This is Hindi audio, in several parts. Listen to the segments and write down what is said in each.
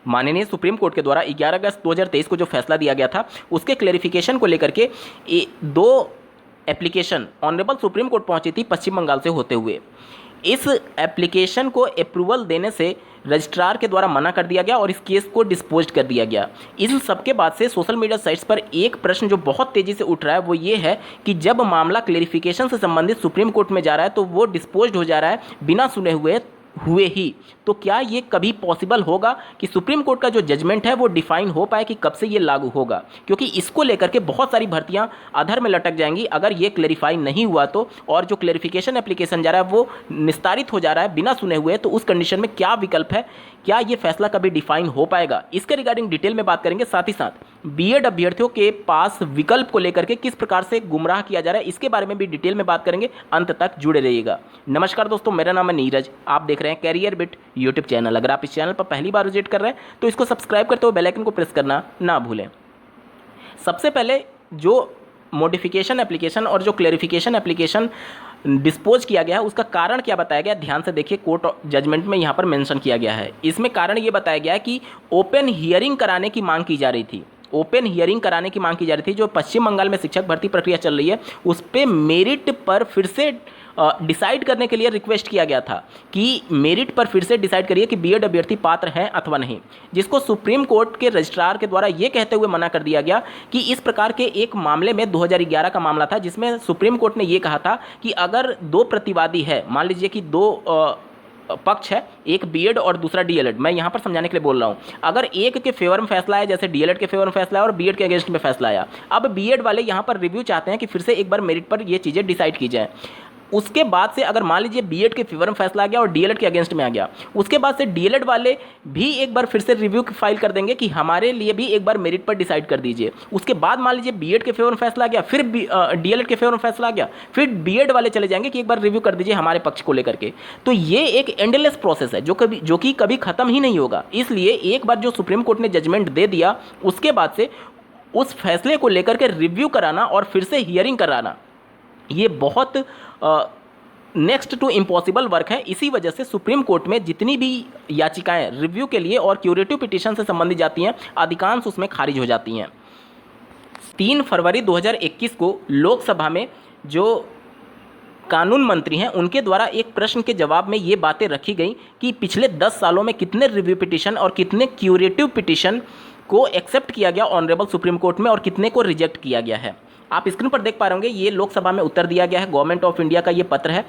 माननीय सुप्रीम कोर्ट के द्वारा 11 अगस्त 2023 को जो फैसला दिया गया था उसके क्लेरिफिकेशन को लेकर के दो एप्लीकेशन ऑनरेबल सुप्रीम कोर्ट पहुंची थी पश्चिम बंगाल से होते हुए। इस एप्लीकेशन को अप्रूवल देने से रजिस्ट्रार के द्वारा मना कर दिया गया और इस केस को डिस्पोज कर दिया गया। इन सबके बाद से सोशल मीडिया साइट्स पर एक प्रश्न जो बहुत तेज़ी से उठ रहा है वो ये है कि जब मामला क्लेरिफिकेशन से संबंधित सुप्रीम कोर्ट में जा रहा है तो वो डिस्पोज हो जा रहा है बिना सुने हुए ही। तो क्या ये कभी पॉसिबल होगा कि सुप्रीम कोर्ट का जो जजमेंट है वो डिफाइन हो पाए कि कब से ये लागू होगा? क्योंकि इसको लेकर के बहुत सारी भर्तियां अधर में लटक जाएंगी अगर ये क्लेरिफाई नहीं हुआ तो। और जो क्लेरिफिकेशन एप्लीकेशन जा रहा है वो निस्तारित हो जा रहा है बिना सुने हुए, तो उस कंडीशन में क्या विकल्प है, क्या ये फैसला कभी डिफाइन हो पाएगा, इसके रिगार्डिंग डिटेल में बात करेंगे। साथ ही साथ बीएड अभ्यर्थियों के पास विकल्प को लेकर के किस प्रकार से गुमराह किया जा रहा है इसके बारे में भी डिटेल में बात करेंगे। अंत तक जुड़े रहिएगा। नमस्कार दोस्तों, मेरा नाम है नीरज, आप देख रहे हैं कैरियर बिट यूट्यूब चैनल। अगर आप इस चैनल पर पहली बार विजिट कर रहे हैं तो इसको सब्सक्राइब करते हुए बेल आइकन को प्रेस करना ना भूलें। सबसे पहले जो मॉडिफिकेशन एप्लीकेशन और जो क्लेरिफिकेशन एप्लीकेशन डिस्पोज किया गया है उसका कारण क्या बताया गया, ध्यान से देखिए। कोर्ट जजमेंट में यहाँ पर मेंशन किया गया है। इसमें कारण ये बताया गया है कि ओपन हियरिंग कराने की मांग की जा रही थी। ओपन हियरिंग कराने की मांग की जा रही थी। जो पश्चिम बंगाल में शिक्षक भर्ती प्रक्रिया चल रही है उस पर मेरिट पर फिर से डिसाइड करने के लिए रिक्वेस्ट किया गया था कि मेरिट पर फिर से डिसाइड करिए कि बीएड अभ्यर्थी पात्र हैं अथवा नहीं, जिसको सुप्रीम कोर्ट के रजिस्ट्रार के द्वारा ये कहते हुए मना कर दिया गया कि इस प्रकार के एक मामले में 2011 का मामला था जिसमें सुप्रीम कोर्ट ने ये कहा था कि अगर दो प्रतिवादी है, मान लीजिए कि दो पक्ष है, एक बीएड और दूसरा डीएलएड, मैं यहाँ पर समझाने के लिए बोल रहा हूँ। अगर एक के फेवर में फैसला आया, जैसे डीएलएड के फेवर में फैसला आया और बीएड के अगेंस्ट में फैसला आया, अब बीएड वाले यहाँ पर रिव्यू चाहते हैं कि फिर से एक बार मेरिट पर ये चीज़ें डिसाइड की जाए। उसके बाद से अगर मान लीजिए बीएड के फेवर में फैसला आ गया और डीएलएड के अगेंस्ट में आ गया, उसके बाद से डीएलएड वाले भी एक बार फिर से रिव्यू फाइल कर देंगे कि हमारे लिए भी एक बार मेरिट पर डिसाइड कर दीजिए। उसके बाद मान लीजिए बीएड के फेवर में फैसला आ गया, फिर डीएलएड के फेवर में फैसला आ गया, फिर बीएड वाले चले जाएंगे कि एक बार रिव्यू कर दीजिए हमारे पक्ष को लेकर के। तो ये एक एंडलेस प्रोसेस है जो कि कभी खत्म ही नहीं होगा। इसलिए एक बार जो सुप्रीम कोर्ट ने जजमेंट दे दिया उसके बाद से उस फैसले को लेकर के रिव्यू कराना और फिर से हियरिंग कराना ये बहुत नेक्स्ट टू इम्पॉसिबल वर्क है। इसी वजह से सुप्रीम कोर्ट में जितनी भी याचिकाएं रिव्यू के लिए और क्यूरेटिव पिटीशन से संबंधित जाती हैं अधिकांश उसमें खारिज हो जाती हैं। 3 फरवरी 2021 को लोकसभा में जो कानून मंत्री हैं उनके द्वारा एक प्रश्न के जवाब में ये बातें रखी गई कि पिछले 10 सालों में कितने रिव्यू पिटीशन और कितने क्यूरेटिव पिटीशन को एक्सेप्ट किया गया ऑनरेबल सुप्रीम कोर्ट में और कितने को रिजेक्ट किया गया है। आप स्क्रीन पर देख पा रहे होंगे, ये लोकसभा में उत्तर दिया गया है, गवर्नमेंट ऑफ इंडिया का ये पत्र है।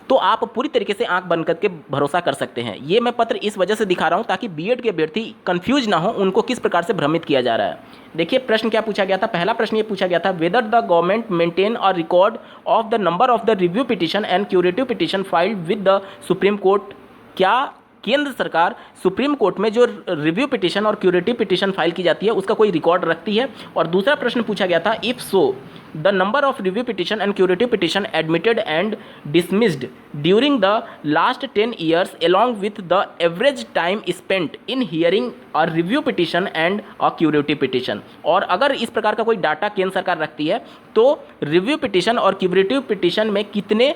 तो आप पूरी तरीके से आंख बंद करके भरोसा कर सकते हैं। ये मैं पत्र इस वजह से दिखा रहा हूं ताकि बीएड के अभ्यर्थी कंफ्यूज ना हो, उनको किस प्रकार से भ्रमित किया जा रहा है। देखिए प्रश्न क्या पूछा गया था। पहला प्रश्न ये पूछा गया था, whether the government maintain a record of the number of the review petition and curative petition filed with the supreme court. क्या केंद्र सरकार सुप्रीम कोर्ट में जो रिव्यू पिटीशन और क्यूरेटिव पिटीशन फाइल की जाती है उसका कोई रिकॉर्ड रखती है। और दूसरा प्रश्न पूछा गया था, if so the number of review petition and curative petition admitted and dismissed during the last 10 years along with the average time spent in hearing a review petition and a curative petition। और अगर इस प्रकार का कोई डाटा केंद्र सरकार रखती है तो रिव्यू पिटीशन और क्यूरेटिव पिटीशन में कितने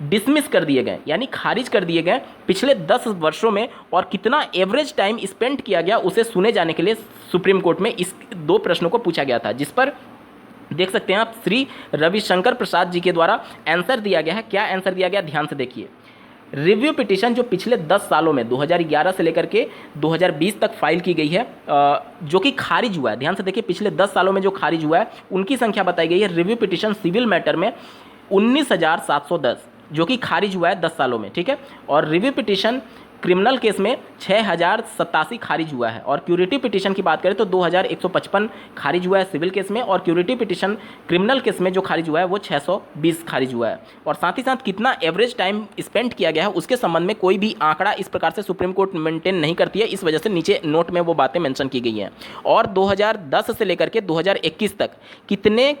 डिसमिस कर दिए गए यानी खारिज कर दिए गए पिछले 10 वर्षों में और कितना एवरेज टाइम स्पेंड किया गया उसे सुने जाने के लिए सुप्रीम कोर्ट में इस 2 प्रश्नों को पूछा गया था, जिस पर देख सकते हैं आप श्री रविशंकर प्रसाद जी के द्वारा आंसर दिया गया है। क्या आंसर दिया गया, ध्यान से देखिए। रिव्यू पिटीशन जो पिछले 10 सालों में 2011 से लेकर के 2020 तक फाइल की गई है जो कि खारिज हुआ है, ध्यान से देखिए पिछले 10 सालों में जो खारिज हुआ है उनकी संख्या बताई गई है। रिव्यू पिटीशन सिविल मैटर में 19,710 जो कि खारिज हुआ है 10 सालों में, ठीक है। और रिव्यू पिटीशन क्रिमिनल केस में 6,087 खारिज हुआ है। और क्यूरेटिव पिटीशन की बात करें तो 2,155 खारिज हुआ है सिविल केस में। और क्यूरेटिव पिटीशन क्रिमिनल केस में जो खारिज हुआ है वो 620 खारिज हुआ है। और साथ ही साथ कितना एवरेज टाइम स्पेंड किया गया है उसके संबंध में कोई भी आंकड़ा इस प्रकार से सुप्रीम कोर्ट मेंटेन नहीं करती है, इस वजह से नीचे नोट में वो बातें मेंशन की गई हैं। और 2010 से लेकर के 2021 तक कितने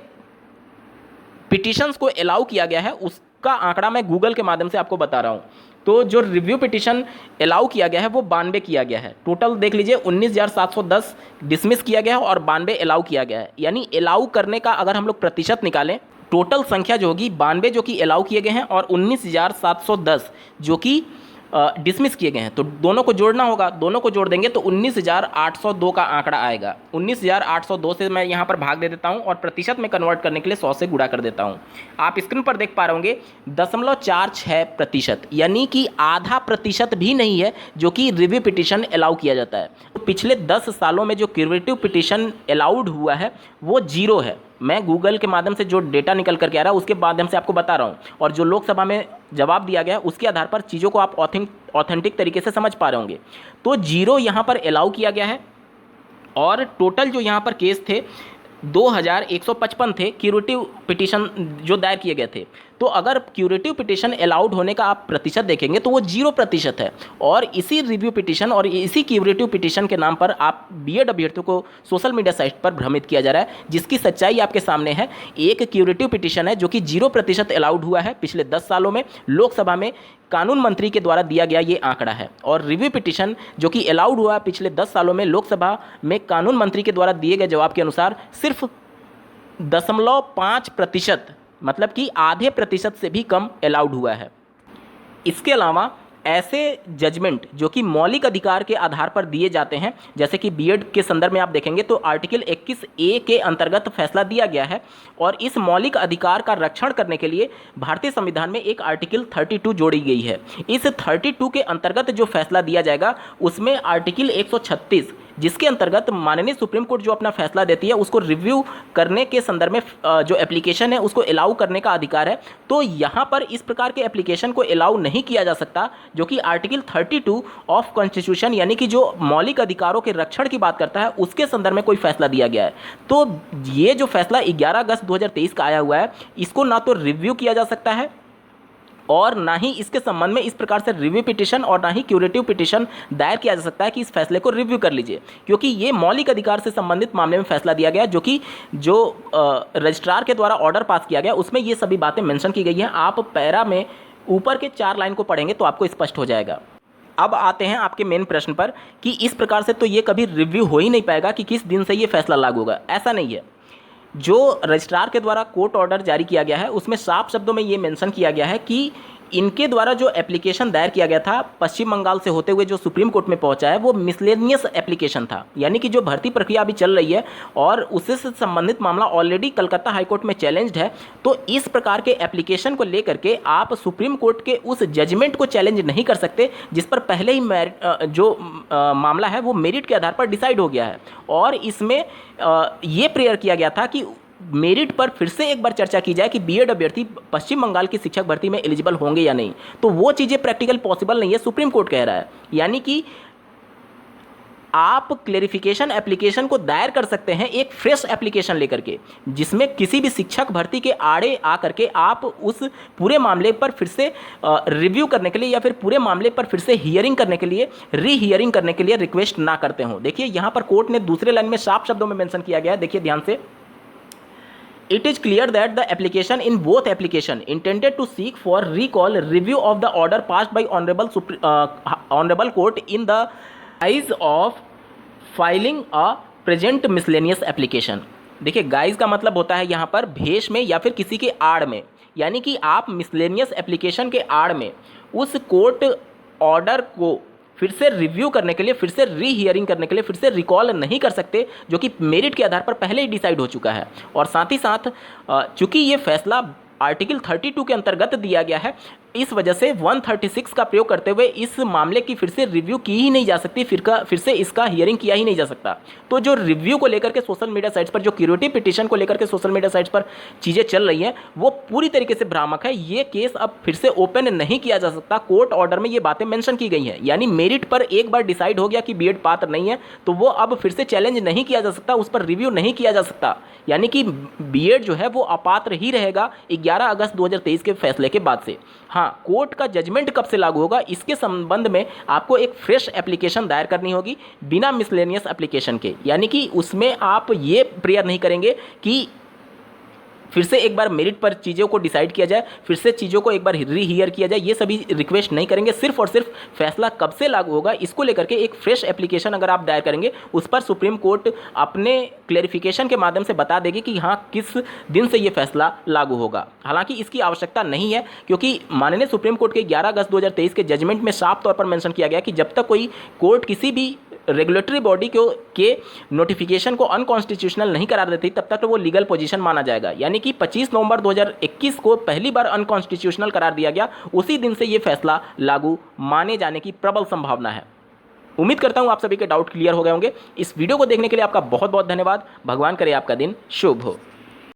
पिटीशंस को अलाउ किया गया है उसका आंकड़ा मैं गूगल के माध्यम से आपको बता रहा हूँ। तो जो रिव्यू पिटीशन अलाउ किया गया है वो 92 किया गया है। टोटल देख लीजिए 19,710 डिसमिस किया गया है और 92 अलाउ किया गया है। यानी अलाउ करने का अगर हम लोग प्रतिशत निकालें, टोटल संख्या जो होगी 92 जो कि अलाउ किए गए हैं और 19,710 जो कि डिसमिस किए गए हैं। तो दोनों को जोड़ना होगा, दोनों को जोड़ देंगे तो 19,802 का आंकड़ा आएगा। 19,802 से मैं यहाँ पर भाग दे देता हूँ और प्रतिशत में कन्वर्ट करने के लिए 100 से गुणा कर देता हूँ। आप स्क्रीन पर देख पा रहे होंगे 0.46%, यानी कि आधा प्रतिशत भी नहीं है जो कि रिव्यू पिटीशन अलाउ किया जाता है। तो पिछले 10 सालों में जो क्यूरेटिव पिटीशन अलाउड हुआ है वो 0 है। मैं गूगल के माध्यम से जो डेटा निकल करके आ रहा है उसके माध्यम से आपको बता रहा हूँ, और जो लोकसभा में जवाब दिया गया उसके आधार पर चीज़ों को आप ऑथेंटिक तरीके से समझ पा रहे होंगे। तो 0 यहाँ पर अलाउ किया गया है, और टोटल जो यहाँ पर केस थे 2155 थे क्यूरेटिव पिटीशन जो दायर किए गए थे। तो अगर क्यूरेटिव पिटीशन अलाउड होने का आप प्रतिशत देखेंगे तो वो 0% है, और इसी रिव्यू पिटीशन और इसी क्यूरेटिव पिटीशन के नाम पर आप बीएड अभ्यर्थियों को सोशल मीडिया साइट पर भ्रमित किया जा रहा है, जिसकी सच्चाई आपके सामने है। एक क्यूरेटिव पिटीशन है जो कि 0% अलाउड हुआ है पिछले 10 सालों में। लोकसभा में कानून मंत्री के द्वारा दिया गया ये आंकड़ा है, और रिव्यू पिटीशन जो कि अलाउड हुआ है पिछले 10 सालों में लोकसभा में कानून मंत्री के द्वारा दिए गए जवाब के अनुसार सिर्फ 0.5%, मतलब कि आधे प्रतिशत से भी कम अलाउड हुआ है। इसके अलावा ऐसे जजमेंट जो कि मौलिक अधिकार के आधार पर दिए जाते हैं, जैसे कि बीएड के संदर्भ में आप देखेंगे तो आर्टिकल 21A के अंतर्गत फैसला दिया गया है, और इस मौलिक अधिकार का रक्षण करने के लिए भारतीय संविधान में एक आर्टिकल 32 जोड़ी गई है। इस 32 के अंतर्गत जो फैसला दिया जाएगा उसमें आर्टिकल 136, जिसके अंतर्गत माननीय सुप्रीम कोर्ट जो अपना फैसला देती है उसको रिव्यू करने के संदर्भ में जो एप्लीकेशन है उसको अलाउ करने का अधिकार है। तो यहाँ पर इस प्रकार के एप्लीकेशन को अलाउ नहीं किया जा सकता जो कि आर्टिकल 32 ऑफ कॉन्स्टिट्यूशन, यानी कि जो मौलिक अधिकारों के रक्षण की बात करता है, उसके संदर्भ में कोई फैसला दिया गया है। तो ये जो फैसला 11 अगस्त 2023 का आया हुआ है, इसको ना तो रिव्यू किया जा सकता है और ना ही इसके संबंध में इस प्रकार से रिव्यू पिटीशन और ना ही क्यूरेटिव पिटीशन दायर किया जा सकता है कि इस फैसले को रिव्यू कर लीजिए, क्योंकि ये मौलिक अधिकार से संबंधित मामले में फैसला दिया गया जो कि जो रजिस्ट्रार के द्वारा ऑर्डर पास किया गया उसमें ये सभी बातें मेंशन की गई हैं। आप पैरा में ऊपर के 4 लाइन को पढ़ेंगे तो आपको स्पष्ट हो जाएगा। अब आते हैं आपके मेन प्रश्न पर कि इस प्रकार से तो ये कभी रिव्यू हो ही नहीं पाएगा कि किस दिन से ये फैसला लागू होगा। ऐसा नहीं है। जो रजिस्ट्रार के द्वारा कोर्ट ऑर्डर जारी किया गया है उसमें साफ शब्दों में ये मेंशन किया गया है कि इनके द्वारा जो एप्लीकेशन दायर किया गया था पश्चिम बंगाल से होते हुए जो सुप्रीम कोर्ट में पहुंचा है वो मिसलेनियस एप्लीकेशन था, यानी कि जो भर्ती प्रक्रिया अभी चल रही है और उससे संबंधित मामला ऑलरेडी कलकत्ता हाईकोर्ट में चैलेंज्ड है। तो इस प्रकार के एप्लीकेशन को लेकर के आप सुप्रीम कोर्ट के उस जजमेंट को चैलेंज नहीं कर सकते जिस पर पहले ही मामला है वो मेरिट के आधार पर डिसाइड हो गया है। और इसमें ये प्रेयर किया गया था कि मेरिट पर फिर से एक बार चर्चा की जाए कि बीएड अभ्यर्थी पश्चिम बंगाल की शिक्षक भर्ती में एलिजिबल होंगे या नहीं। तो वो चीज़ें प्रैक्टिकल पॉसिबल नहीं है, सुप्रीम कोर्ट कह रहा है। यानी कि आप क्लेरिफिकेशन एप्लीकेशन को दायर कर सकते हैं एक फ्रेश एप्लीकेशन लेकर के, जिसमें किसी भी शिक्षक भर्ती के आड़े आकर के आप उस पूरे मामले पर फिर से रिव्यू करने के लिए या फिर पूरे मामले पर फिर से हियरिंग करने के लिए रीहियरिंग करने के लिए रिक्वेस्ट ना करते हो। देखिए यहाँ पर कोर्ट ने दूसरे लाइन में साफ शब्दों में मेंशन किया गया है, देखिए ध्यान से, It is clear that the application in both application intended to seek for recall review of the order passed by honorable court in the eyes of filing a present miscellaneous application। देखिए गाइज का मतलब होता है यहाँ पर भेष में या फिर किसी के आड़ में, यानी कि आप मिसलेनियस एप्लीकेशन के आड़ में उस कोर्ट ऑर्डर को फिर से रिव्यू करने के लिए, फिर से रीहियरिंग करने के लिए, फिर से रिकॉल नहीं कर सकते जो कि मेरिट के आधार पर पहले ही डिसाइड हो चुका है। और साथ ही साथ चूंकि ये फैसला आर्टिकल 32 के अंतर्गत दिया गया है, इस वजह से 136 का प्रयोग करते हुए इस मामले की फिर से रिव्यू की ही नहीं जा सकती, फिर से इसका हियरिंग किया ही नहीं जा सकता। तो जो रिव्यू को लेकर के सोशल मीडिया साइट्स पर, जो क्यूरेटिव पिटीशन को लेकर के सोशल मीडिया साइट्स पर चीज़ें चल रही हैं वो पूरी तरीके से भ्रामक है। ये केस अब फिर से ओपन नहीं किया जा सकता। कोर्ट ऑर्डर में ये बातें मेंशन की गई हैं, यानी मेरिट पर एक बार डिसाइड हो गया कि बीएड पात्र नहीं है तो वो अब फिर से चैलेंज नहीं किया जा सकता, उस पर रिव्यू नहीं किया जा सकता। यानी कि बीएड जो है वो अपात्र ही रहेगा 11 अगस्त 2023 के फैसले के बाद से। हाँ, कोर्ट का जजमेंट कब से लागू होगा इसके संबंध में आपको एक फ्रेश एप्लीकेशन दायर करनी होगी बिना मिसलेनियस एप्लीकेशन के, यानी कि उसमें आप ये प्रेयर नहीं करेंगे कि फिर से एक बार मेरिट पर चीज़ों को डिसाइड किया जाए, फिर से चीज़ों को एक बार रीहियर किया जाए, ये सभी रिक्वेस्ट नहीं करेंगे। सिर्फ और सिर्फ फैसला कब से लागू होगा इसको लेकर के एक फ्रेश एप्लीकेशन अगर आप दायर करेंगे, उस पर सुप्रीम कोर्ट अपने क्लेरिफिकेशन के माध्यम से बता देगी कि हाँ किस दिन से ये फैसला लागू होगा। हालांकि इसकी आवश्यकता नहीं है, क्योंकि माननीय सुप्रीम कोर्ट के 11 अगस्त 2023 के जजमेंट में साफ तौर पर मेंशन किया गया कि जब तक कोई कोर्ट किसी भी रेगुलेटरी बॉडी के नोटिफिकेशन को अनकॉन्स्टिट्यूशनल नहीं करार देती तब तक तो वो लीगल पोजीशन माना जाएगा। यानी कि 25 नवंबर 2021 को पहली बार अनकॉन्स्टिट्यूशनल करार दिया गया, उसी दिन से ये फैसला लागू माने जाने की प्रबल संभावना है। उम्मीद करता हूं आप सभी के डाउट क्लियर हो गए होंगे। इस वीडियो को देखने के लिए आपका बहुत बहुत धन्यवाद। भगवान करे आपका दिन शुभ हो।